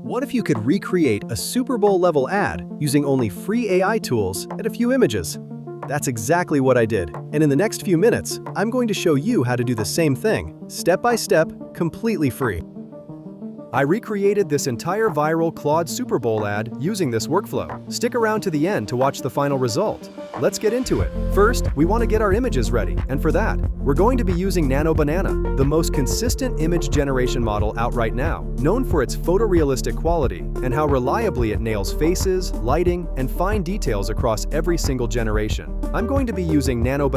What if you could recreate a Super Bowl level ad using only free AI tools and a few images? That's exactly what I did, and in the next few minutes, I'm going to show you how to do the same thing, step by step, completely free. I recreated this entire viral Claude Super Bowl ad using this workflow. Stick around to the end to watch the final result. Let's get into it. First, we want to get our images ready, and for that, we're going to be using Nano, the most consistent image generation model out right now, known for its photorealistic quality and how reliably it nails faces, lighting, and fine details across every single generation. I'm going to be using Nano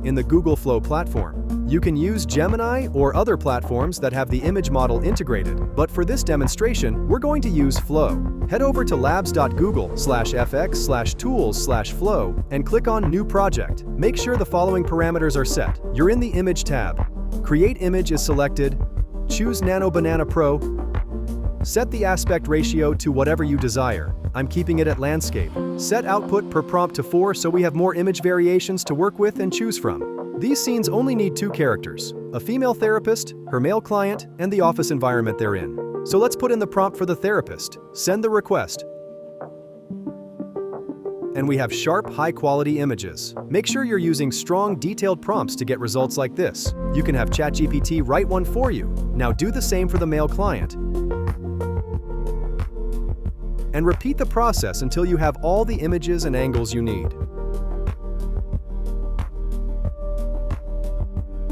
in the Google Flow platform. You can use Gemini or other platforms that have the image model integrated, but for this demonstration, we're going to use Flow. Head over to labs.google/fx/tools/flow and click on New Project. Make sure the following parameters are set. You're in the Image tab. Create Image is selected. Choose Nano Pro. Set the aspect ratio to whatever you desire. I'm keeping it at landscape. Set output per prompt to 4 so we have more image variations to work with and choose from. These scenes only need 2 characters, a female therapist, her male client, and the office environment they're in. So let's put in the prompt for the therapist. Send the request. And we have sharp, high-quality images. Make sure you're using strong, detailed prompts to get results like this. You can have ChatGPT write one for you. Now do the same for the male client. And repeat the process until you have all the images and angles you need.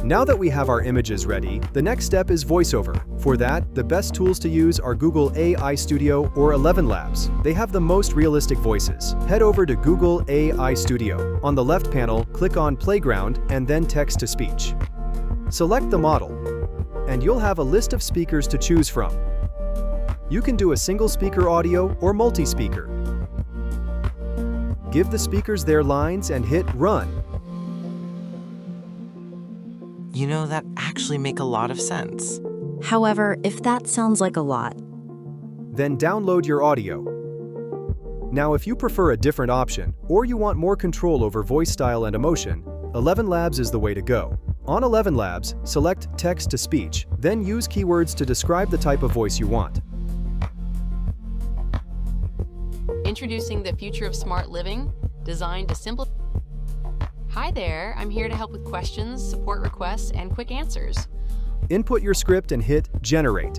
Now that we have our images ready, the next step is VoiceOver. For that, the best tools to use are Google AI Studio or ElevenLabs. They have the most realistic voices. Head over to Google AI Studio. On the left panel, click on Playground and then Text-to-Speech. Select the model, and you'll have a list of speakers to choose from. You can do a single speaker audio or multi-speaker. Give the speakers their lines and hit Run. You know, that actually makes a lot of sense. However, if that sounds like a lot, then download your audio. Now, if you prefer a different option, or you want more control over voice style and emotion, ElevenLabs is the way to go. On ElevenLabs, select Text-to-Speech, then use keywords to describe the type of voice you want. Introducing the future of smart living, designed to simplify. Hi there, I'm here to help with questions, support requests, and quick answers. Input your script and hit Generate.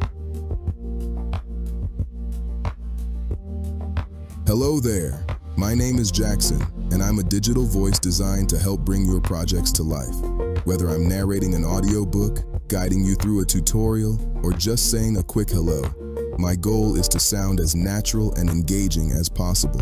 Hello there, my name is Jackson, and I'm a digital voice designed to help bring your projects to life. Whether I'm narrating an audiobook, guiding you through a tutorial, or just saying a quick hello, my goal is to sound as natural and engaging as possible.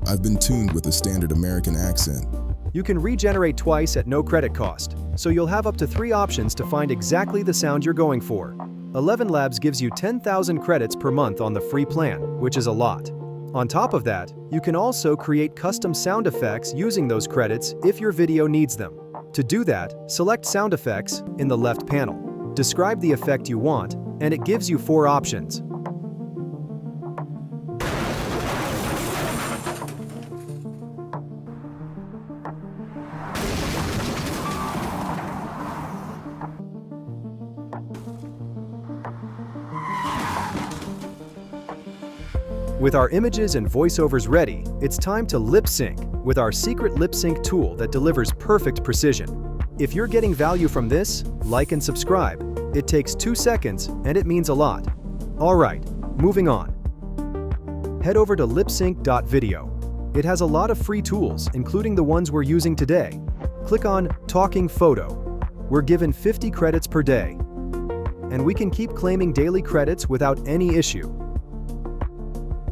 I've been tuned with a standard American accent. You can regenerate twice at no credit cost, so you'll have up to 3 options to find exactly the sound you're going for. ElevenLabs gives you 10,000 credits per month on the free plan, which is a lot. On top of that, you can also create custom sound effects using those credits if your video needs them. To do that, select Sound Effects in the left panel. Describe the effect you want, and it gives you 4 options. With our images and voiceovers ready, it's time to lip sync with our secret lip sync tool that delivers perfect precision. If you're getting value from this, like and subscribe. It takes 2 seconds and it means a lot. Alright, moving on. Head over to lipsync.video. It has a lot of free tools, including the ones we're using today. Click on Talking Photo. We're given 50 credits per day, and we can keep claiming daily credits without any issue.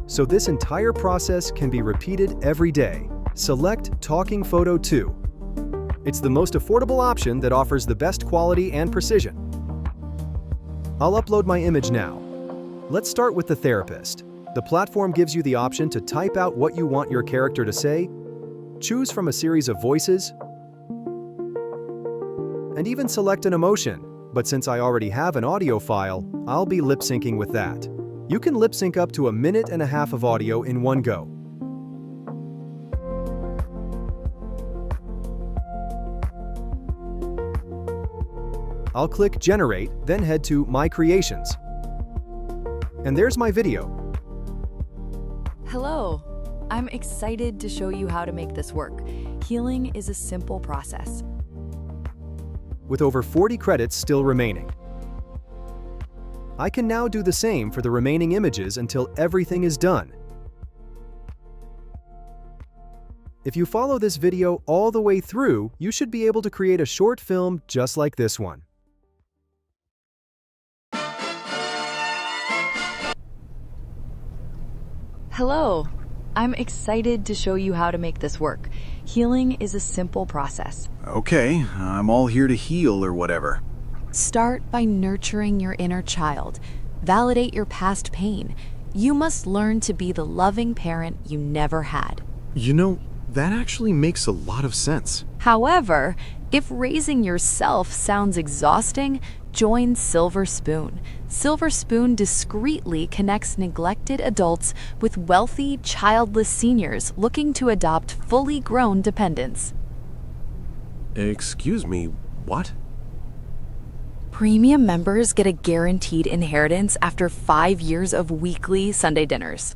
So this entire process can be repeated every day. Select Talking Photo 2. It's the most affordable option that offers the best quality and precision. I'll upload my image now. Let's start with the therapist. The platform gives you the option to type out what you want your character to say, choose from a series of voices, and even select an emotion. But since I already have an audio file, I'll be lip syncing with that. You can lip sync up to 1.5 minutes of audio in one go. I'll click Generate, then head to My Creations. And there's my video. Hello. I'm excited to show you how to make this work. Healing is a simple process. With over 40 credits still remaining. I can now do the same for the remaining images until everything is done. If you follow this video all the way through, you should be able to create a short film just like this one. Hello. I'm excited to show you how to make this work. Healing is a simple process. Okay, I'm all here to heal or whatever. Start by nurturing your inner child. Validate your past pain. You must learn to be the loving parent you never had. You know, that actually makes a lot of sense. However, if raising yourself sounds exhausting, join Silver Spoon. Silver Spoon discreetly connects neglected adults with wealthy, childless seniors looking to adopt fully grown dependents. Excuse me, what? Premium members get a guaranteed inheritance after 5 years of weekly Sunday dinners.